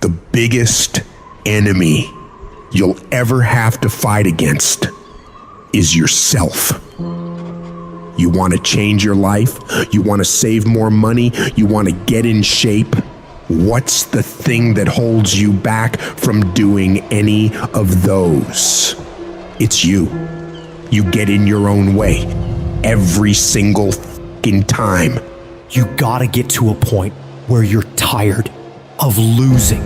The biggest enemy you'll ever have to fight against is yourself. You want to change your life? You want to save more money? You want to get in shape? What's the thing that holds you back from doing any of those? It's you. You get in your own way every single fucking time. You gotta get to a point where you're tired of losing.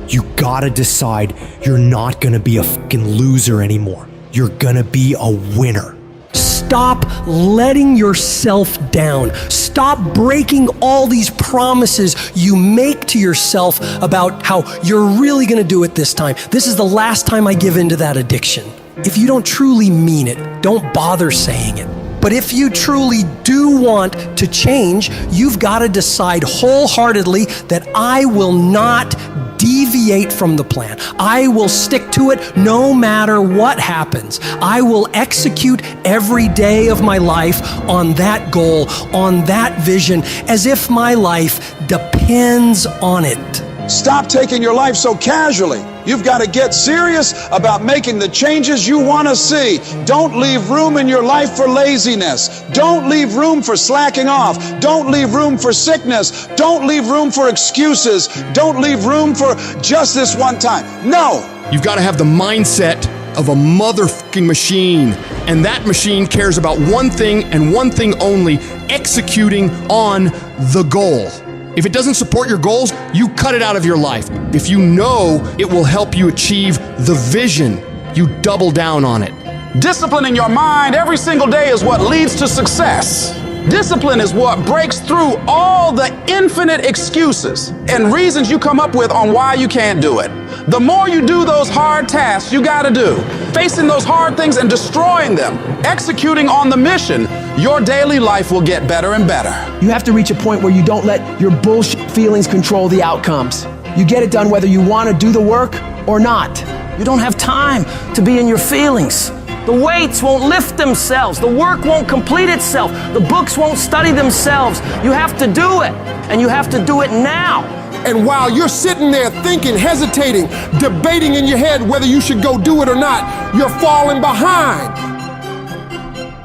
You gotta decide you're not gonna be a fucking loser anymore. You're gonna be a winner. Stop letting yourself down. Stop breaking all these promises you make to yourself about how you're really gonna do it this time. This is the last time I give in to that addiction. If you don't truly mean it, don't bother saying it. But if you truly do want to change, you've got to decide wholeheartedly that I will not deviate from the plan. I will stick to it no matter what happens. I will execute every day of my life on that goal, on that vision, as if my life depends on it. Stop taking your life so casually. You've got to get serious about making the changes you want to see. Don't leave room in your life for laziness. Don't leave room for slacking off. Don't leave room for sickness. Don't leave room for excuses. Don't leave room for just this one time. No. You've got to have the mindset of a motherfucking machine. And that machine cares about one thing and one thing only: executing on the goal. If it doesn't support your goals, you cut it out of your life. If you know it will help you achieve the vision, you double down on it. Disciplining your mind every single day is what leads to success. Discipline is what breaks through all the infinite excuses and reasons you come up with on why you can't do it. The more you do those hard tasks you gotta do, facing those hard things and destroying them, executing on the mission, your daily life will get better and better. You have to reach a point where you don't let your bullshit feelings control the outcomes. You get it done whether you want to do the work or not. You don't have time to be in your feelings. The weights won't lift themselves. The work won't complete itself. The books won't study themselves. You have to do it, and you have to do it now. And while you're sitting there thinking, hesitating, debating in your head whether you should go do it or not, you're falling behind.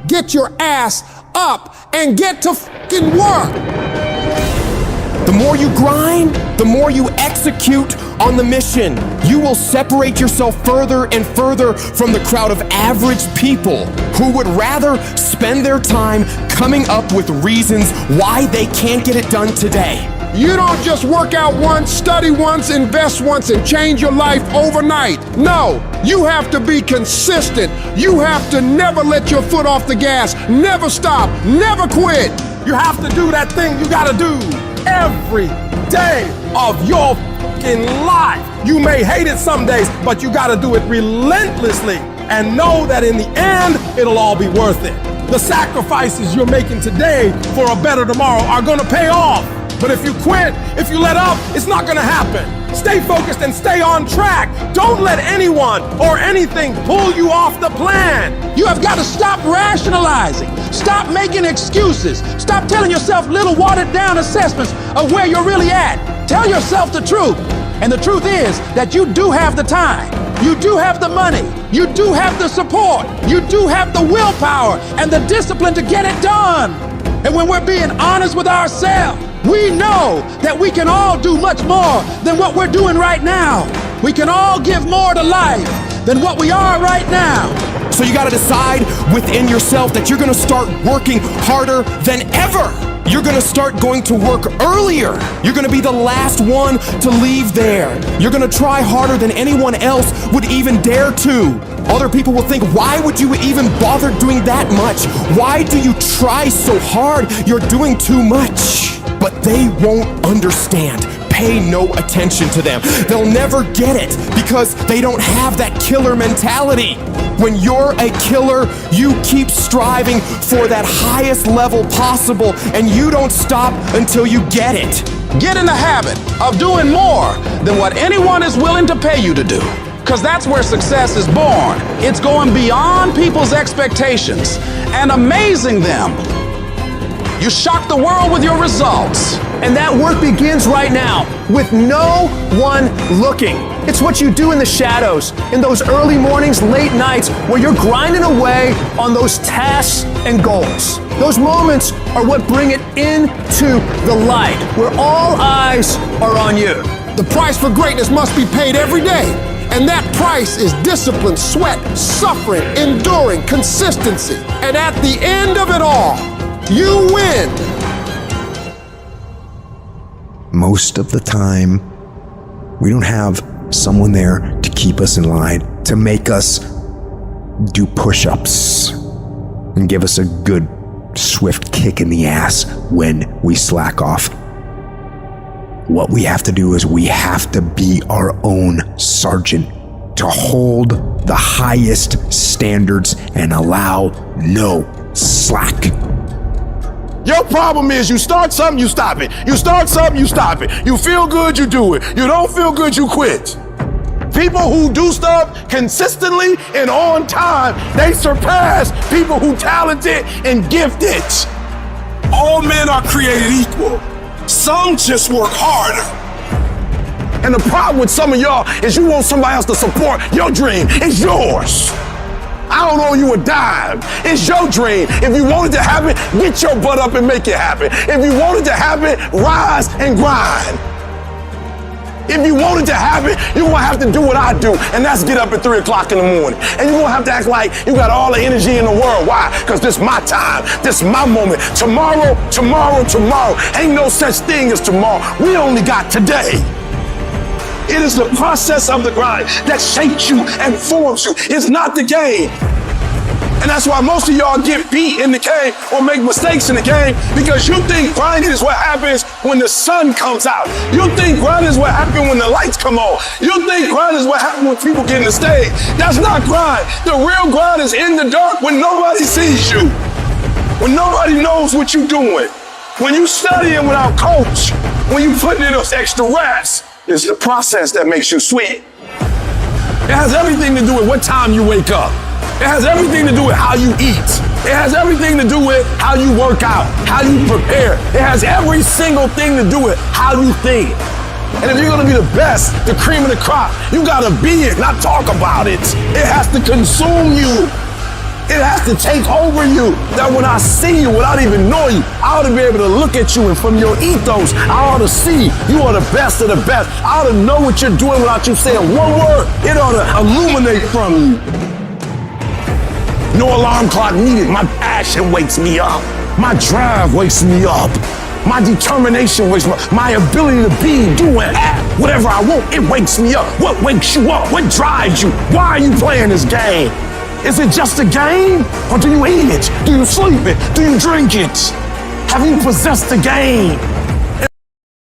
Get your ass up and get to fucking work. The more you grind, the more you execute on the mission. You will separate yourself further and further from the crowd of average people who would rather spend their time coming up with reasons why they can't get it done today. You don't just work out once, study once, invest once, and change your life overnight. No, you have to be consistent. You have to never let your foot off the gas, never stop, never quit. You have to do that thing you gotta do every day of your fucking life. You may hate it some days, but you gotta do it relentlessly and know that in the end, it'll all be worth it. The sacrifices you're making today for a better tomorrow are gonna pay off. But if you quit, if you let up, it's not gonna happen. Stay focused and stay on track. Don't let anyone or anything pull you off the plan. You have got to stop rationalizing. Stop making excuses. Stop telling yourself little watered down assessments of where you're really at. Tell yourself the truth. And the truth is that you do have the time. You do have the money. You do have the support. You do have the willpower and the discipline to get it done. And when we're being honest with ourselves, we know that we can all do much more than what we're doing right now. We can all give more to life than what we are right now. So you gotta decide within yourself that you're gonna start working harder than ever. You're gonna start going to work earlier. You're gonna be the last one to leave there. You're gonna try harder than anyone else would even dare to. Other people will think, why would you even bother doing that much? Why do you try so hard? You're doing too much. But they won't understand. Pay no attention to them. They'll never get it because they don't have that killer mentality. When you're a killer, you keep striving for that highest level possible, and you don't stop until you get it. Get in the habit of doing more than what anyone is willing to pay you to do. Because that's where success is born. It's going beyond people's expectations and amazing them. You shock the world with your results. And that work begins right now with no one looking. It's what you do in the shadows, in those early mornings, late nights, where you're grinding away on those tasks and goals. Those moments are what bring it into the light, where all eyes are on you. The price for greatness must be paid every day. And that price is discipline, sweat, suffering, enduring, consistency. And at the end of it all, you win. Most of the time, we don't have someone there to keep us in line, to make us do push-ups and give us a good, swift kick in the ass when we slack off. What we have to do is we have to be our own sergeant, to hold the highest standards and allow no slack. Your problem is you start something, you stop it. You start something, you stop it. You feel good, you do it. You don't feel good, you quit. People who do stuff consistently and on time, they surpass people who talented and gifted. All men are created equal. Some just work harder. And the problem with some of y'all is you want somebody else to support your dream. It's yours. I don't owe you a dime. It's your dream. If you want it to happen, get your butt up and make it happen. If you want it to happen, rise and grind. If you want it to happen, you're gonna have to do what I do, and that's get up at 3 o'clock in the morning. And you're gonna have to act like you got all the energy in the world. Why? Because this is my time. This is my moment. Tomorrow. Ain't no such thing as tomorrow. We only got today. It is the process of the grind that shapes you and forms you. It's not the game. And that's why most of y'all get beat in the game or make mistakes in the game, because you think grinding is what happens when the sun comes out. You think grinding is what happens when the lights come on. You think grinding is what happens when people get in the stage. That's not grind. The real grind is in the dark when nobody sees you, when nobody knows what you're doing, when you studying without coach, when you putting in those extra reps. It's the process that makes you sweet. It has everything to do with what time you wake up. It has everything to do with how you eat. It has everything to do with how you work out, how you prepare. It has every single thing to do with how you think. And if you're gonna be the best, the cream of the crop, you gotta be it, not talk about it. It has to consume you. It has to take over you. That when I see you, without even knowing you, I ought to be able to look at you, and from your ethos, I ought to see you are the best of the best. I ought to know what you're doing without you saying one word. It ought to illuminate from you. No alarm clock needed. My passion wakes me up. My drive wakes me up. My determination wakes me up. My ability to be, do, and act whatever I want, it wakes me up. What wakes you up? What drives you? Why are you playing this game? Is it just a game? Or do you eat it? Do you sleep it? Do you drink it? Have you possessed the game?